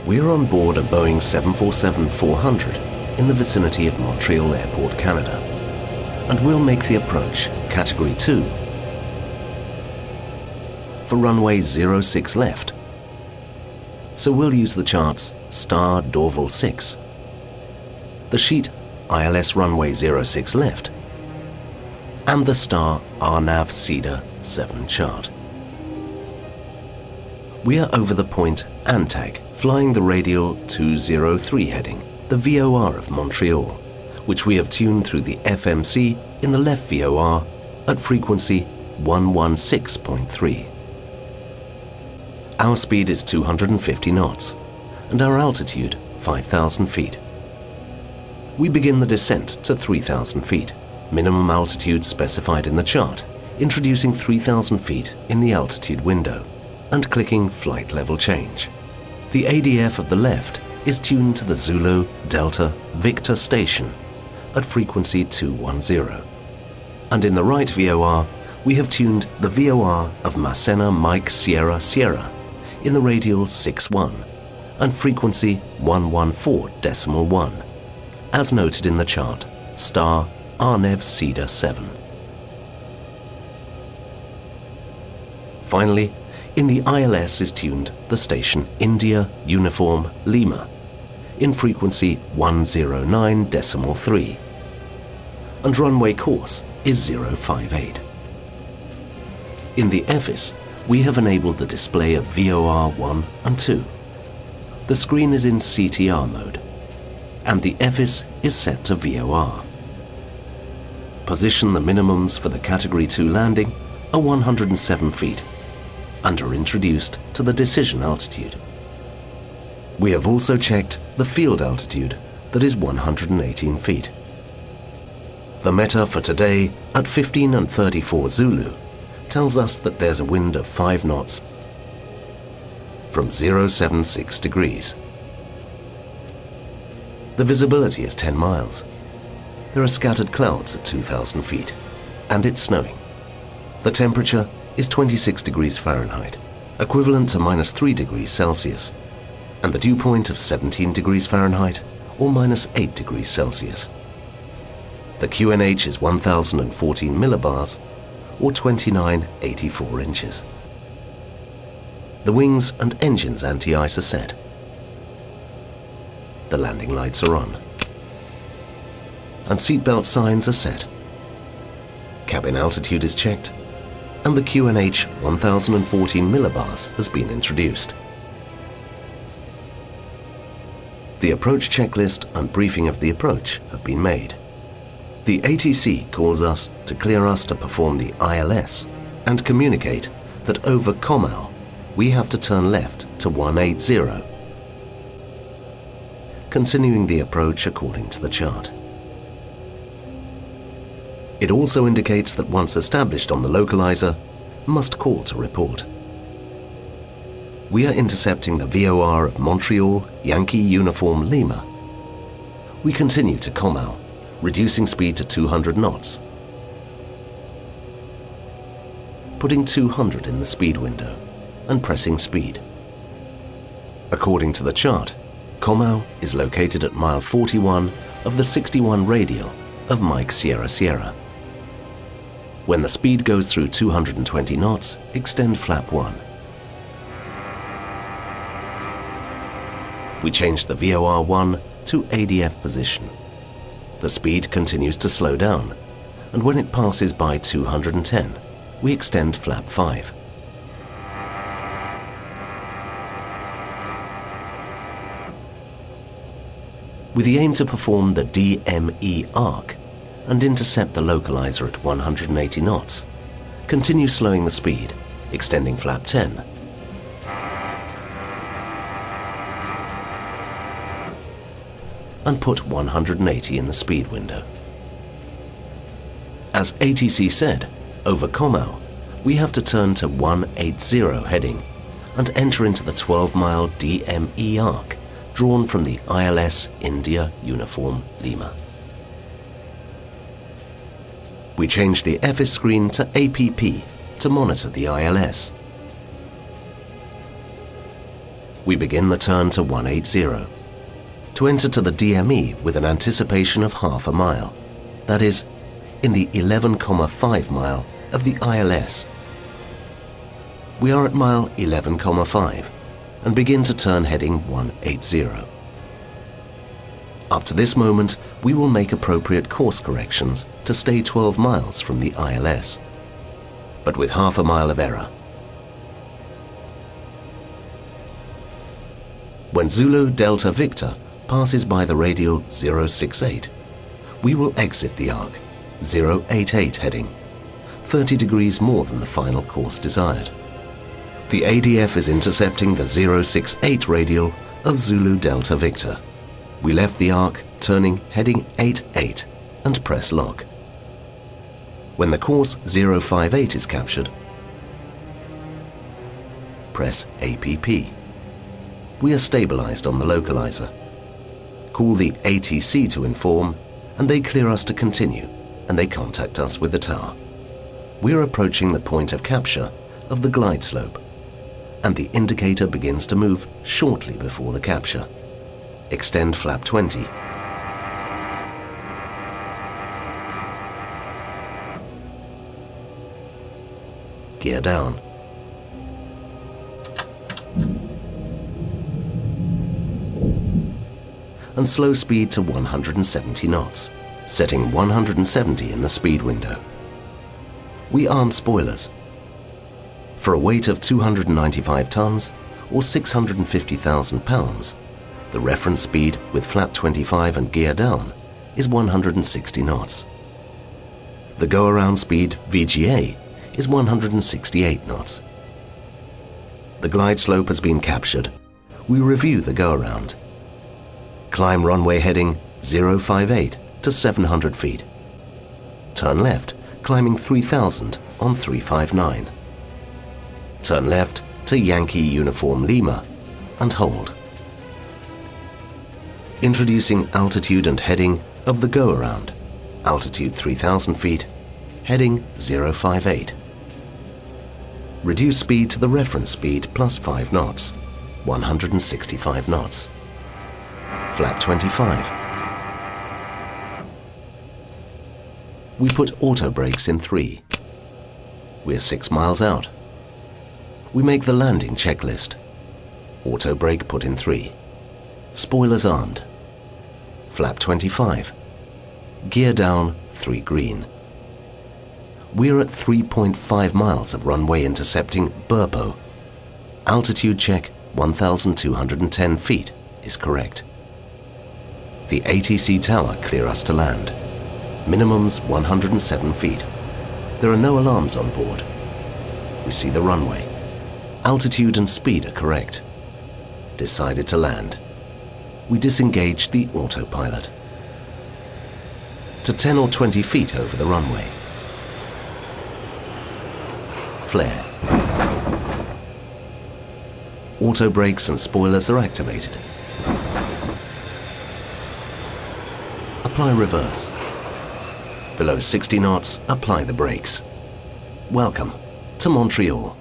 We're on board a Boeing 747-400 in the vicinity of Montreal Airport, Canada, and we'll make the approach Category 2 for runway 06 left. So we'll use the charts Star Dorval 6, the sheet ILS runway 06 left, and the Star RNAV Cedar 7 chart. We are over the point Antag, flying the radial 203 heading, the VOR of Montreal, which we have tuned through the FMC in the left VOR at frequency 116.3. Our speed is 250 knots, and our altitude 5,000 feet. We begin the descent to 3,000 feet, minimum altitude specified in the chart, introducing 3,000 feet in the altitude window, and clicking Flight Level Change. The ADF of the left is tuned to the Zulu Delta Victor station at frequency 210. And in the right VOR, we have tuned the VOR of Masena Mike Sierra Sierra in the radial 61 and frequency 114.1, as noted in the chart Star RNAV Cedar 7. Finally, in the ILS is tuned the station India Uniform Lima in frequency 109.3, and runway course is 058. In the EFIS, we have enabled the display of VOR 1 and 2. The screen is in CTR mode, and the EFIS is set to VOR. Position the minimums for the Category 2 landing are 107 feet and are introduced to the decision altitude. We have also checked the field altitude, that is 118 feet. The META for today at 15 and 34 Zulu tells us that there's a wind of 5 knots from 076 degrees. The visibility is 10 miles. There are scattered clouds at 2,000 feet, and it's snowing. The temperature is 26 degrees Fahrenheit, equivalent to -3 degrees Celsius, and the dew point of 17 degrees Fahrenheit or -8 degrees Celsius. The QNH is 1,014 millibars or 2984 inches. The wings and engines anti-ice are set. The landing lights are on, and seatbelt signs are set. Cabin altitude is checked, and the QNH 1014 millibars has been introduced. The approach checklist and briefing of the approach have been made. The ATC calls us to clear us to perform the ILS and communicate that over Comau we have to turn left to 180, continuing the approach according to the chart. It also indicates that once established on the localizer, must call to report. We are intercepting the VOR of Montreal Yankee Uniform Lima. We continue to Comau, reducing speed to 200 knots, putting 200 in the speed window and pressing speed. According to the chart, Comau is located at mile 41 of the 61 radial of Mike Sierra Sierra. When the speed goes through 220 knots, extend flap 1. We change the VOR 1 to ADF position. The speed continues to slow down, and when it passes by 210, we extend flap 5. With the aim to perform the DME arc and intercept the localizer at 180 knots, continue slowing the speed, extending flap 10. And put 180 in the speed window. As ATC said, over Comau, we have to turn to 180 heading and enter into the 12-mile DME arc drawn from the ILS India Uniform Lima. We change the EFIS screen to APP to monitor the ILS. We begin the turn to 180. To enter to the DME with an anticipation of half a mile, that is, in the 11,5 mile of the ILS. We are at mile 11,5 and begin to turn heading 180. Up to this moment, we will make appropriate course corrections to stay 12 miles from the ILS, but with half a mile of error. When Zulu Delta Victor passes by the radial 068, we will exit the arc 088 heading, 30 degrees more than the final course desired. The ADF is intercepting the 068 radial of Zulu Delta Victor. We left the arc, turning heading 88 and press lock. When the course 058 is captured, press APP. We are stabilized on the localizer. Call the ATC to inform, and they clear us to continue, and they contact us with the tower. We are approaching the point of capture of the glide slope, and the indicator begins to move shortly before the capture. Extend flap 20. Gear down. And slow speed to 170 knots, setting 170 in the speed window. We arm spoilers. For a weight of 295 tons or 650,000 pounds, the reference speed with flap 25 and gear down is 160 knots. The go-around speed, VGA, is 168 knots. The glide slope has been captured. We review the go-around. Climb runway heading 058 to 700 feet. Turn left, climbing 3000 on 359. Turn left to Yankee Uniform Lima and hold. Introducing altitude and heading of the go-around. Altitude 3000 feet, heading 058. Reduce speed to the reference speed plus 5 knots, 165 knots. Flap 25. We put auto brakes in 3. We're 6 miles out. We make the landing checklist. Auto brake put in 3. Spoilers armed. Flap 25. Gear down, 3 green. We're at 3.5 miles of runway intercepting Burpo. Altitude check 1,210 feet is correct. The ATC tower clear us to land. Minimums 107 feet. There are no alarms on board. We see the runway. Altitude and speed are correct. Decided to land. We disengaged the autopilot. To 10 or 20 feet over the runway. Flare. Auto brakes and spoilers are activated. Apply reverse. Below 60 knots, apply the brakes. Welcome to Montreal.